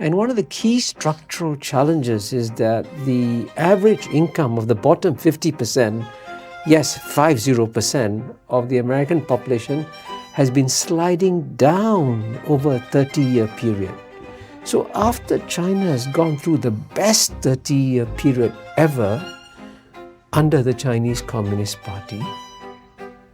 And one of the key structural challenges is that the average income of the bottom 50%, yes, 50% of the American population has been sliding down over a 30-year period. So after China has gone through the best 30-year period ever under the Chinese Communist Party,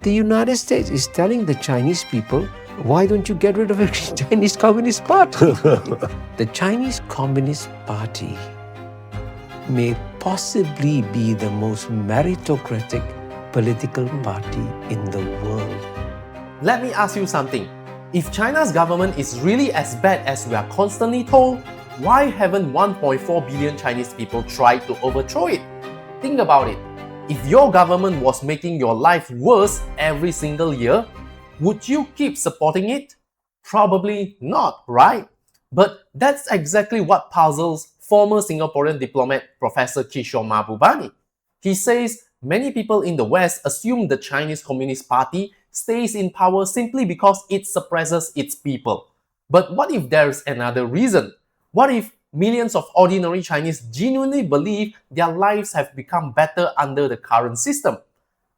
the United States is telling the Chinese people, why don't you get rid of the Chinese Communist Party? The Chinese Communist Party may possibly be the most meritocratic political party in the world. Let me ask you something. If China's government is really as bad as we are constantly told, why haven't 1.4 billion Chinese people tried to overthrow it? Think about it. If your government was making your life worse every single year, would you keep supporting it? Probably not, right? But that's exactly what puzzles former Singaporean diplomat Professor Kishore Mahbubani. He says many people in the West assume the Chinese Communist Party stays in power simply because it suppresses its people. But what if there's another reason? What if millions of ordinary Chinese genuinely believe their lives have become better under the current system?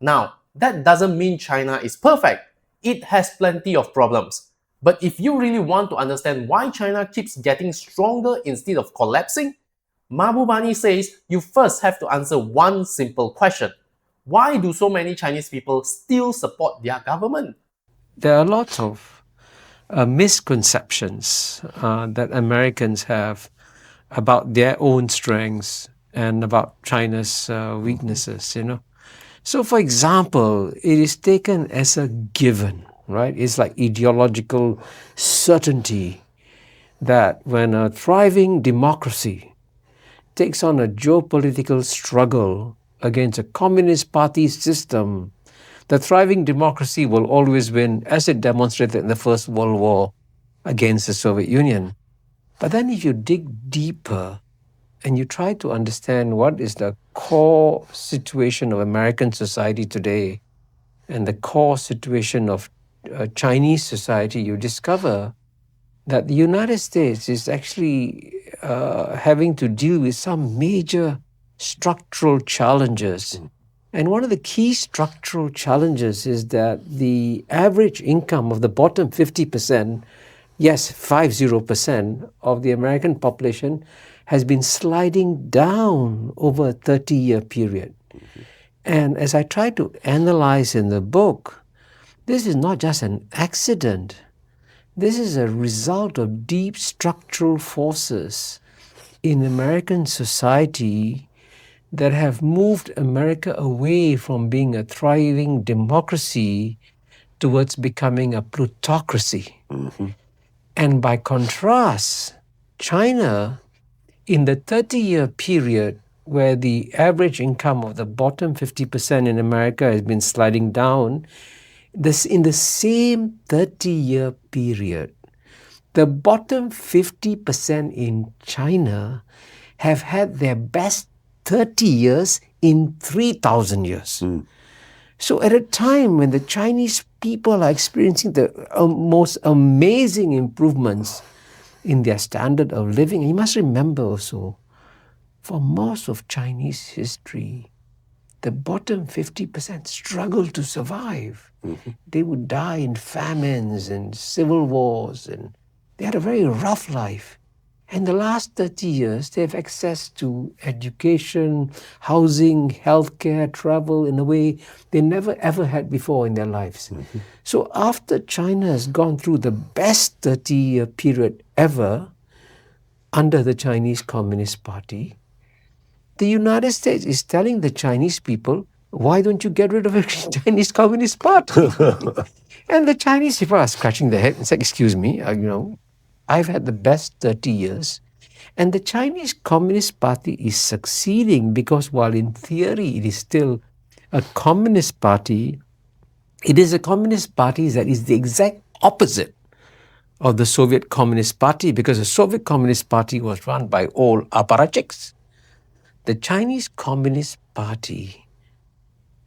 Now, that doesn't mean China is perfect. It has plenty of problems. But if you really want to understand why China keeps getting stronger instead of collapsing, Mahbubani says you first have to answer one simple question. Why do so many Chinese people still support their government? There are lots of misconceptions that Americans have about their own strengths and about China's weaknesses, So, for example, it is taken as a given, right? It's like ideological certainty that when a thriving democracy takes on a geopolitical struggle against a communist party system, the thriving democracy will always win, as it demonstrated in the First World War against the Soviet Union. But then if you dig deeper and you try to understand what is the core situation of American society today and the core situation of Chinese society, you discover that the United States is actually having to deal with some major structural challenges. And one of the key structural challenges is that the average income of the bottom 50%, yes, 50% of the American population has been sliding down over a 30-year period. And as I try to analyze in the book, this is not just an accident. This is a result of deep structural forces in American society that have moved America away from being a thriving democracy towards becoming a plutocracy. And by contrast, China, in the 30-year period where the average income of the bottom 50% in America has been sliding down, in the same 30-year period, the bottom 50% in China have had their best 30 years in 3,000 years. So at a time when the Chinese people are experiencing the most amazing improvements in their standard of living, you must remember also, for most of Chinese history, the bottom 50% struggled to survive. They would die in famines and civil wars, and they had a very rough life. And the last 30 years, they have access to education, housing, healthcare, travel in a way they never ever had before in their lives. So after China has gone through the best 30-year period ever under the Chinese Communist Party, the United States is telling the Chinese people, why don't you get rid of the Chinese Communist Party? And the Chinese people are scratching their head and say, excuse me, I've had the best 30 years. And the Chinese Communist Party is succeeding because while in theory it is still a communist party, it is a communist party that is the exact opposite of the Soviet Communist Party, because the Soviet Communist Party was run by old apparatchiks. The Chinese Communist Party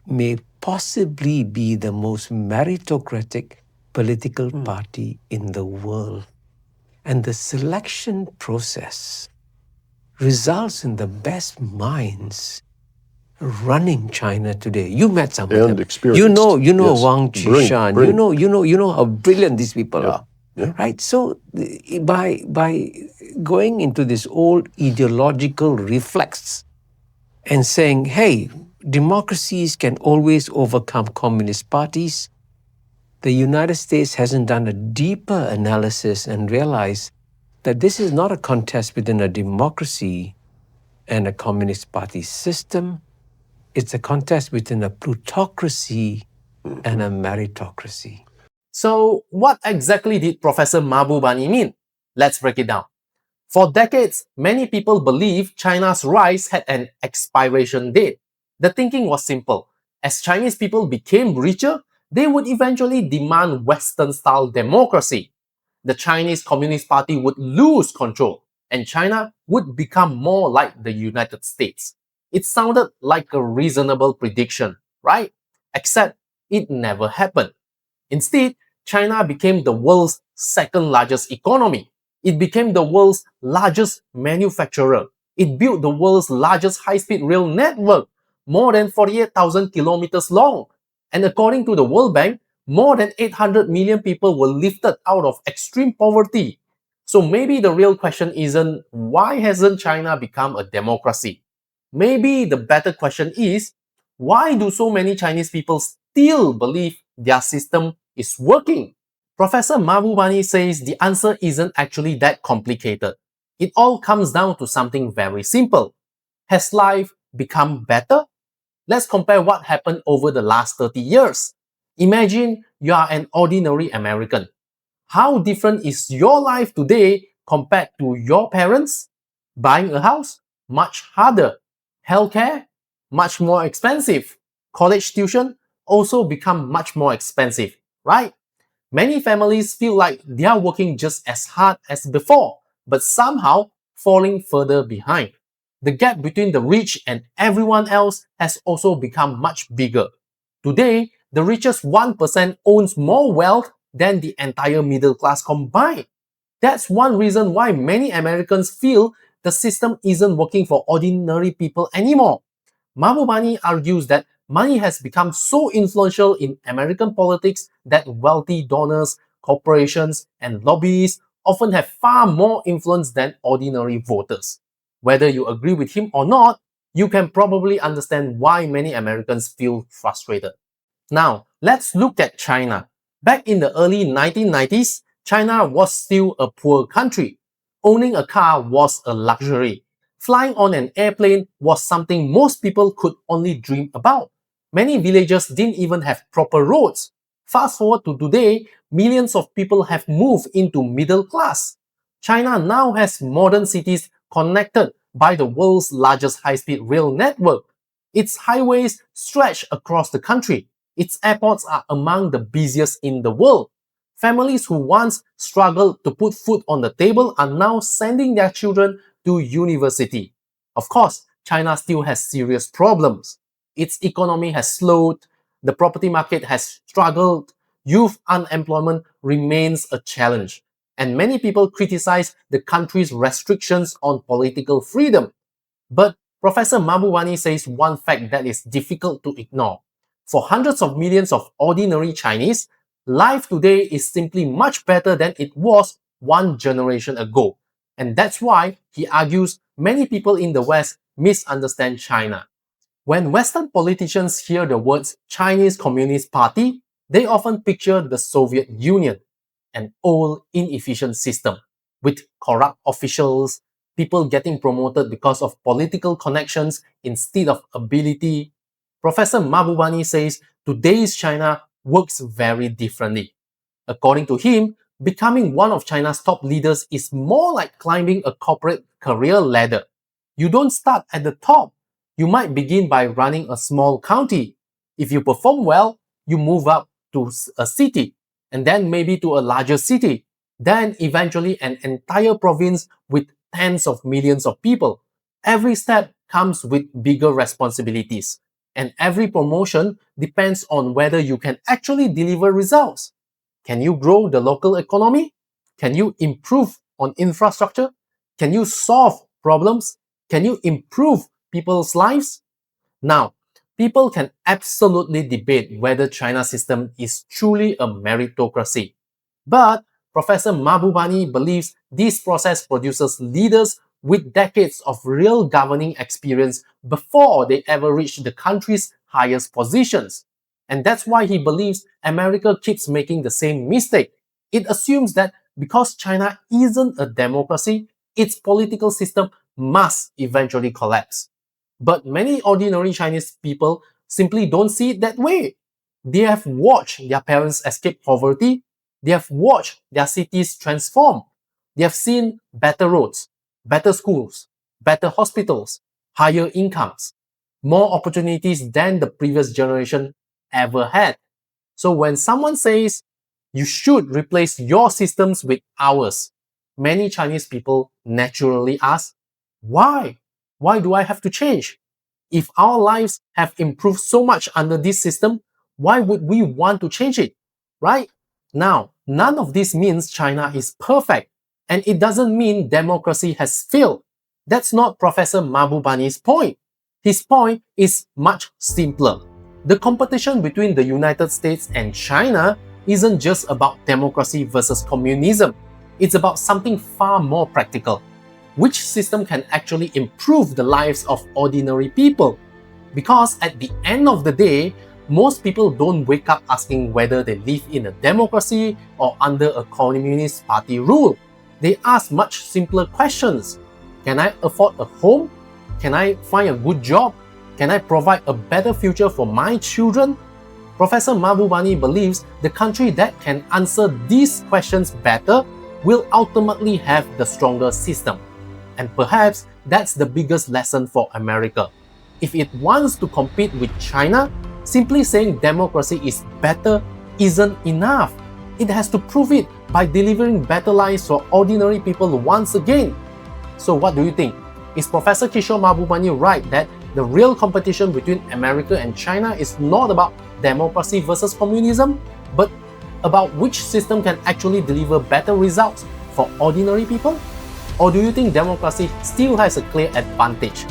may possibly be the most meritocratic political party in the world. And the selection process results in the best minds running China today. You met some of And them. experienced. You know Yes. Wang Brilliant, Qishan. brilliant. You know how brilliant these people are. Yeah. Right? So by going into this old ideological reflex and saying, hey, democracies can always overcome communist parties, the United States hasn't done a deeper analysis and realized that this is not a contest within a democracy and a communist party system. It's a contest within a plutocracy and a meritocracy. So, what exactly did Professor Mahbubani mean? Let's break it down. For decades, many people believed China's rise had an expiration date. The thinking was simple. As Chinese people became richer, they would eventually demand Western-style democracy. The Chinese Communist Party would lose control, and China would become more like the United States. It sounded like a reasonable prediction, right? Except it never happened. Instead, China became the world's second largest economy. It became the world's largest manufacturer. It built the world's largest high-speed rail network, more than 48,000 kilometers long. And according to the World Bank, more than 800 million people were lifted out of extreme poverty. So maybe the real question isn't why hasn't China become a democracy? Maybe the better question is why do so many Chinese people still believe their system is working? Professor Mahbubani says the answer isn't actually that complicated. It all comes down to something very simple. Has life become better? Let's compare what happened over the last 30 years. Imagine you are an ordinary American. How different is your life today compared to your parents? Buying a house? Much harder. Healthcare? Much more expensive. College tuition? Also become much more expensive, right? Many families feel like they are working just as hard as before, but somehow falling further behind. The gap between the rich and everyone else has also become much bigger. Today, the richest 1% owns more wealth than the entire middle class combined. That's one reason why many Americans feel the system isn't working for ordinary people anymore. Mahbubani argues that money has become so influential in American politics that wealthy donors, corporations, and lobbyists often have far more influence than ordinary voters. Whether you agree with him or not, you can probably understand why many Americans feel frustrated. Now, let's look at China. Back in the early 1990s, China was still a poor country. Owning a car was a luxury. Flying on an airplane was something most people could only dream about. Many villages didn't even have proper roads. Fast forward to today, millions of people have moved into middle class. China now has modern cities connected by the world's largest high-speed rail network. Its highways stretch across the country. Its airports are among the busiest in the world. Families who once struggled to put food on the table are now sending their children to university. Of course, China still has serious problems. Its economy has slowed, the property market has struggled, youth unemployment remains a challenge, and many people criticize the country's restrictions on political freedom. But Professor Mahbubani says one fact that is difficult to ignore. For hundreds of millions of ordinary Chinese, life today is simply much better than it was one generation ago. And that's why he argues many people in the West misunderstand China. When Western politicians hear the words Chinese Communist Party, they often picture the Soviet Union, an old, inefficient system with corrupt officials, people getting promoted because of political connections instead of ability. Professor Mahbubani says today's China works very differently. According to him, becoming one of China's top leaders is more like climbing a corporate career ladder. You don't start at the top. You might begin by running a small county. If you perform well, you move up to a city, and then maybe to a larger city, then eventually an entire province with tens of millions of people. Every step comes with bigger responsibilities, and every promotion depends on whether you can actually deliver results. Can you grow the local economy? Can you improve on infrastructure? Can you solve problems? Can you improve people's lives? Now, people can absolutely debate whether China's system is truly a meritocracy. But Professor Mahbubani believes this process produces leaders with decades of real governing experience before they ever reach the country's highest positions. And that's why he believes America keeps making the same mistake. It assumes that because China isn't a democracy, its political system must eventually collapse. But many ordinary Chinese people simply don't see it that way. They have watched their parents escape poverty. They have watched their cities transform. They have seen better roads, better schools, better hospitals, higher incomes, more opportunities than the previous generation ever had. So when someone says you should replace your systems with ours, many Chinese people naturally ask, why? Why do I have to change? If our lives have improved so much under this system, why would we want to change it? Right? Now, none of this means China is perfect, and it doesn't mean democracy has failed. That's not Professor Mahbubani's point. His point is much simpler. The competition between the United States and China isn't just about democracy versus communism. It's about something far more practical. Which system can actually improve the lives of ordinary people? Because at the end of the day, most people don't wake up asking whether they live in a democracy or under a communist party rule. They ask much simpler questions. Can I afford a home? Can I find a good job? Can I provide a better future for my children? Professor Mahbubani believes the country that can answer these questions better will ultimately have the stronger system. And perhaps that's the biggest lesson for America. If it wants to compete with China, simply saying democracy is better isn't enough. It has to prove it by delivering better lives for ordinary people once again. So what do you think? Is Professor Kishore Mahbubani right that the real competition between America and China is not about democracy versus communism, but about which system can actually deliver better results for ordinary people? Or do you think democracy still has a clear advantage?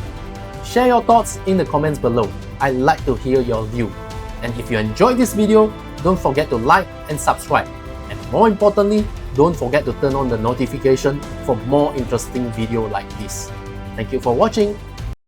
Share your thoughts in the comments below. I'd like to hear your view. And if you enjoyed this video, don't forget to like and subscribe. And more importantly, don't forget to turn on the notification for more interesting videos like this. Thank you for watching.